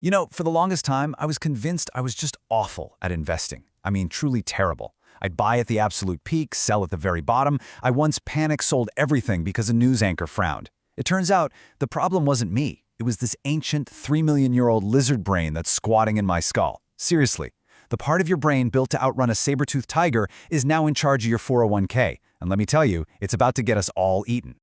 For the longest time, I was convinced I was just awful at investing. I mean, truly terrible. I'd buy at the absolute peak, sell at the very bottom. I once panic sold everything because a news anchor frowned. It turns out the problem wasn't me. It was this ancient 3 million-year-old lizard brain that's squatting in my skull. Seriously, the part of your brain built to outrun a saber-toothed tiger is now in charge of your 401k. And let me tell you, it's about to get us all eaten.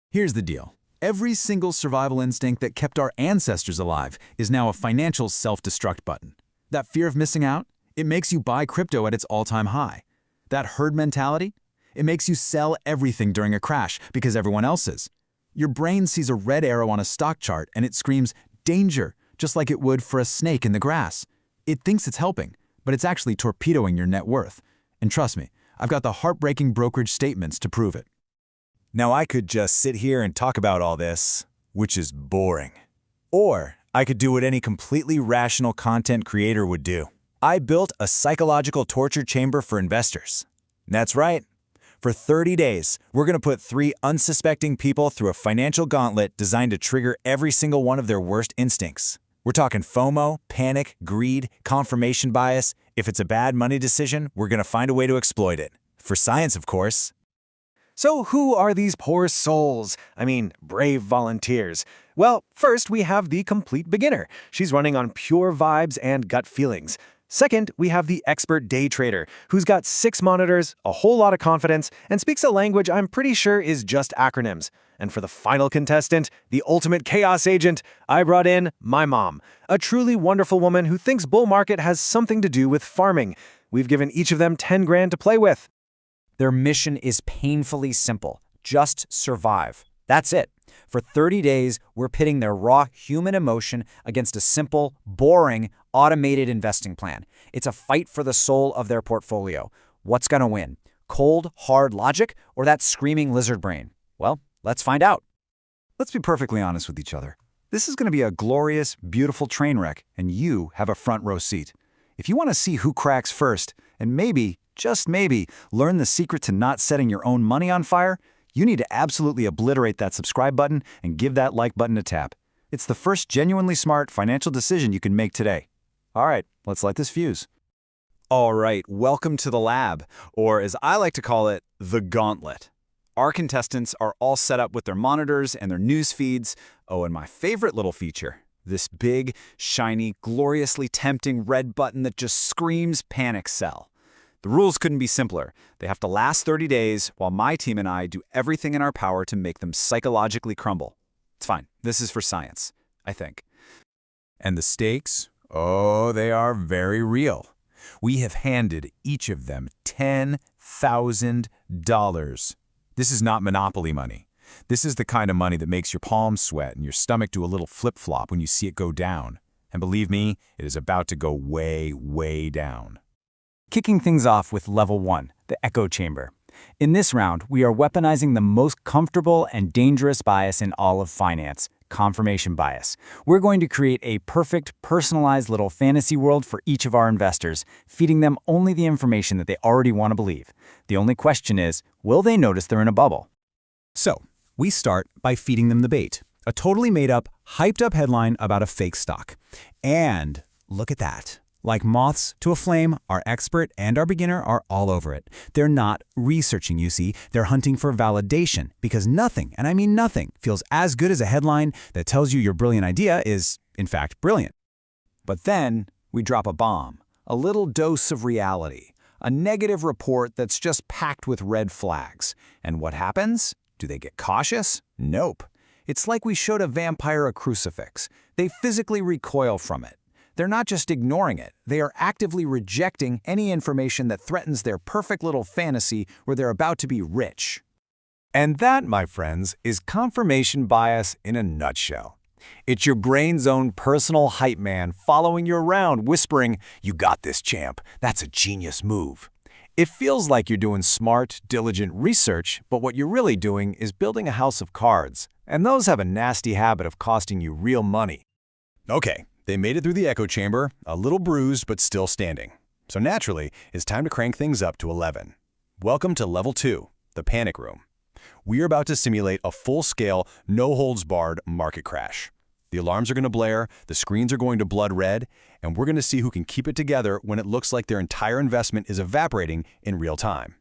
Here's the deal. Every single survival instinct that kept our ancestors alive is now a financial self-destruct button. That fear of missing out, it makes you buy crypto at its all-time high. That herd mentality, it makes you sell everything during a crash because everyone else is. Your brain sees a red arrow on a stock chart and it screams, danger, just like it would for a snake in the grass. It thinks it's helping, but it's actually torpedoing your net worth. And trust me, I've got the heartbreaking brokerage statements to prove it. Now I could just sit here and talk about all this, which is boring. Or I could do what any completely rational content creator would do. I built a psychological torture chamber for investors. That's right. For 30 days, we're going to put 3 unsuspecting people through a financial gauntlet designed to trigger every single one of their worst instincts. We're talking FOMO, panic, greed, confirmation bias. If it's a bad money decision, we're going to find a way to exploit it. For science, of course. So who are these poor souls? I mean, brave volunteers. Well, first we have the complete beginner. She's running on pure vibes and gut feelings. Second, we have the expert day trader, who's got 6 monitors, a whole lot of confidence, and speaks a language I'm pretty sure is just acronyms. And for the final contestant, the ultimate chaos agent, I brought in my mom, a truly wonderful woman who thinks bull market has something to do with farming. We've given each of them 10 grand to play with. Their mission is painfully simple. Just survive. That's it. For 30 days, we're pitting their raw human emotion against a simple, boring, automated investing plan. It's a fight for the soul of their portfolio. What's going to win? Cold, hard logic or that screaming lizard brain? Well, let's find out. Let's be perfectly honest with each other. This is going to be a glorious, beautiful train wreck, and you have a front row seat. If you want to see who cracks first, and maybe, just maybe, learn the secret to not setting your own money on fire, you need to absolutely obliterate that subscribe button and give that like button a tap. It's the first genuinely smart financial decision you can make today. All right, let's light this fuse. All right, welcome to the lab, or as I like to call it, the gauntlet. Our contestants are all set up with their monitors and their news feeds. Oh, and my favorite little feature, this big, shiny, gloriously tempting red button that just screams panic sell. The rules couldn't be simpler. They have to last 30 days while my team and I do everything in our power to make them psychologically crumble. It's fine. This is for science, I think. And the stakes? Oh, they are very real. We have handed each of them $10,000. This is not Monopoly money. This is the kind of money that makes your palms sweat and your stomach do a little flip-flop when you see it go down. And believe me, it is about to go way, way down. Kicking things off with level 1, the echo chamber. In this round, we are weaponizing the most comfortable and dangerous bias in all of finance, confirmation bias. We're going to create a perfect, personalized little fantasy world for each of our investors, feeding them only the information that they already want to believe. The only question is, will they notice they're in a bubble? So, we start by feeding them the bait. A totally made-up, hyped-up headline about a fake stock. And look at that. Like moths to a flame, our expert and our beginner are all over it. They're not researching, you see. They're hunting for validation because nothing, and I mean nothing, feels as good as a headline that tells you your brilliant idea is, in fact, brilliant. But then we drop a bomb, a little dose of reality, a negative report that's just packed with red flags. And what happens? Do they get cautious? Nope. It's like we showed a vampire a crucifix. They physically recoil from it. They're not just ignoring it, they are actively rejecting any information that threatens their perfect little fantasy where they're about to be rich. And that, my friends, is confirmation bias in a nutshell. It's your brain's own personal hype man following you around, whispering, "You got this, champ. That's a genius move." It feels like you're doing smart, diligent research, but what you're really doing is building a house of cards, and those have a nasty habit of costing you real money. Okay, they made it through the echo chamber, a little bruised but still standing. So naturally, it's time to crank things up to 11. Welcome to level 2, the panic room. We are about to simulate a full-scale, no-holds-barred market crash. The alarms are going to blare, the screens are going to blood red, and we're going to see who can keep it together when it looks like their entire investment is evaporating in real time.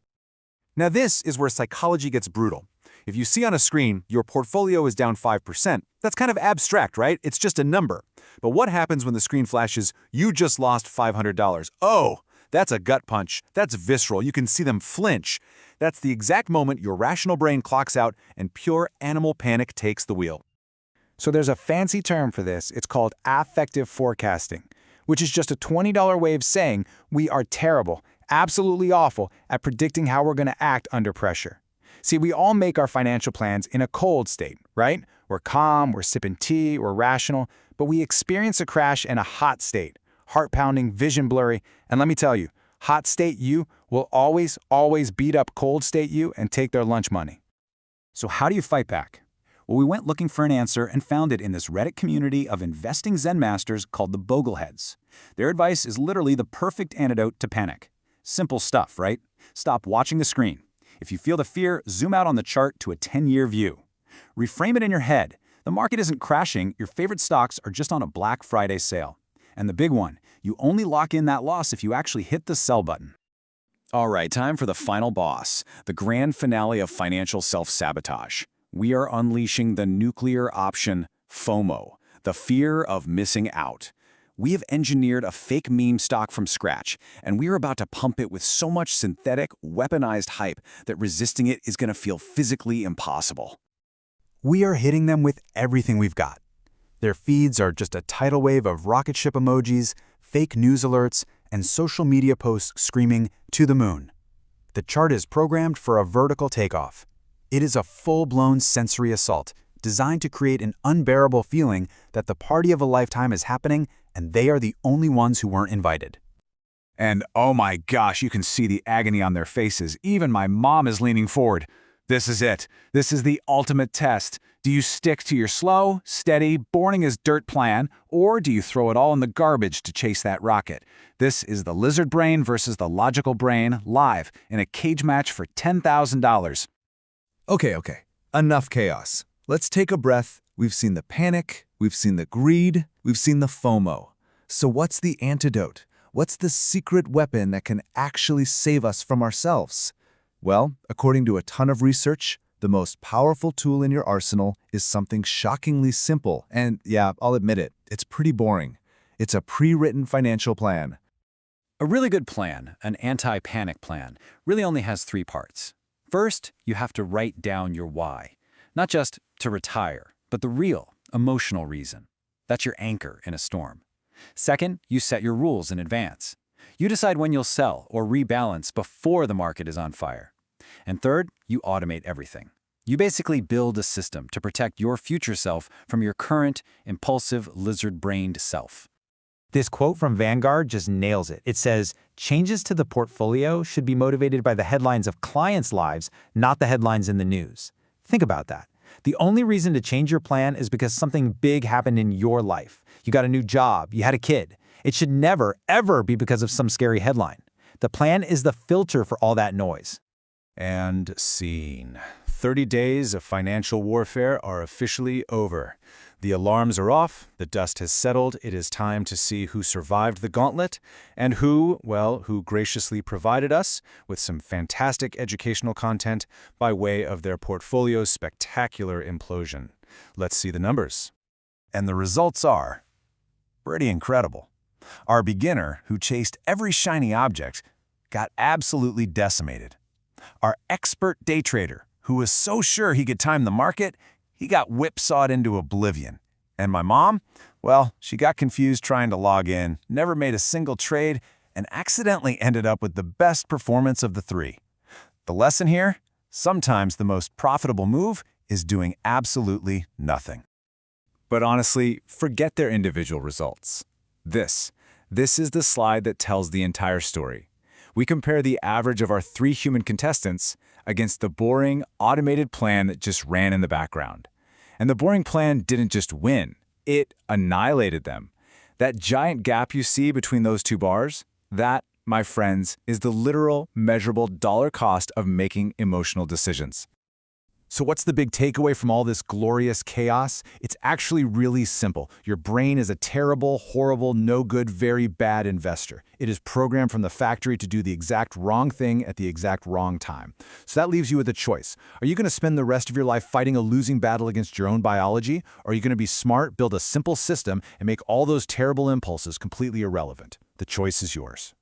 Now this is where psychology gets brutal. If you see on a screen your portfolio is down 5%, that's kind of abstract, right? It's just a number. But what happens when the screen flashes, you just lost $500? Oh, that's a gut punch. That's visceral. You can see them flinch. That's the exact moment your rational brain clocks out and pure animal panic takes the wheel. So there's a fancy term for this. It's called affective forecasting, which is just a $20 way of saying we are terrible, absolutely awful at predicting how we're going to act under pressure. See, we all make our financial plans in a cold state, right? We're calm, we're sipping tea, we're rational, but we experience a crash in a hot state, heart pounding, vision blurry, and let me tell you, hot state you will always beat up cold state you and take their lunch money. So how do you fight back? Well, we went looking for an answer and found it in this Reddit community of investing Zen masters called the Bogleheads. Their advice is literally the perfect antidote to panic. Simple stuff, right? Stop watching the screen. If you feel the fear, zoom out on the chart to a 10-year view. Reframe it in your head. The market isn't crashing, your favorite stocks are just on a Black Friday sale. And the big one, you only lock in that loss if you actually hit the sell button. All right, time for the final boss, the grand finale of financial self-sabotage. We are unleashing the nuclear option, FOMO, the fear of missing out. We have engineered a fake meme stock from scratch, and we are about to pump it with so much synthetic, weaponized hype that resisting it is going to feel physically impossible. We are hitting them with everything we've got. Their feeds are just a tidal wave of rocket ship emojis, fake news alerts, and social media posts screaming, "To the moon." The chart is programmed for a vertical takeoff. It is a full-blown sensory assault, designed to create an unbearable feeling that the party of a lifetime is happening and they are the only ones who weren't invited. And oh my gosh, you can see the agony on their faces. Even my mom is leaning forward. This is it. This is the ultimate test. Do you stick to your slow, steady, boring as dirt plan, or do you throw it all in the garbage to chase that rocket? This is the lizard brain versus the logical brain, live in a cage match for $10,000. Okay. Enough chaos. Let's take a breath. We've seen the panic, we've seen the greed, we've seen the FOMO. So what's the antidote? What's the secret weapon that can actually save us from ourselves? Well, according to a ton of research, the most powerful tool in your arsenal is something shockingly simple. And yeah, I'll admit it, it's pretty boring. It's a pre-written financial plan. A really good plan, an anti-panic plan, really only has 3 parts. First, you have to write down your why. Not just to retire, but the real, emotional reason. That's your anchor in a storm. Second, you set your rules in advance. You decide when you'll sell or rebalance before the market is on fire. And third, you automate everything. You basically build a system to protect your future self from your current, impulsive, lizard-brained self. This quote from Vanguard just nails it. It says, "Changes to the portfolio should be motivated by the headlines of clients' lives, not the headlines in the news." Think about that. The only reason to change your plan is because something big happened in your life. You got a new job, you had a kid. It should never, ever be because of some scary headline. The plan is the filter for all that noise. And scene. 30 days of financial warfare are officially over. The alarms are off, the dust has settled, it is time to see who survived the gauntlet, and who graciously provided us with some fantastic educational content by way of their portfolio's spectacular implosion. Let's see the numbers. And the results are pretty incredible. Our beginner, who chased every shiny object, got absolutely decimated. Our expert day trader, who was so sure he could time the market, he got whipsawed into oblivion. And my mom? Well, she got confused trying to log in, never made a single trade, and accidentally ended up with the best performance of the 3. The lesson here? Sometimes the most profitable move is doing absolutely nothing. But honestly, forget their individual results. This is the slide that tells the entire story. We compare the average of our 3 human contestants against the boring, automated plan that just ran in the background. And the boring plan didn't just win, it annihilated them. That giant gap you see between those 2 bars, that, my friends, is the literal, measurable dollar cost of making emotional decisions. So what's the big takeaway from all this glorious chaos? It's actually really simple. Your brain is a terrible, horrible, no good, very bad investor. It is programmed from the factory to do the exact wrong thing at the exact wrong time. So that leaves you with a choice. Are you going to spend the rest of your life fighting a losing battle against your own biology? Or are you going to be smart, build a simple system, and make all those terrible impulses completely irrelevant? The choice is yours.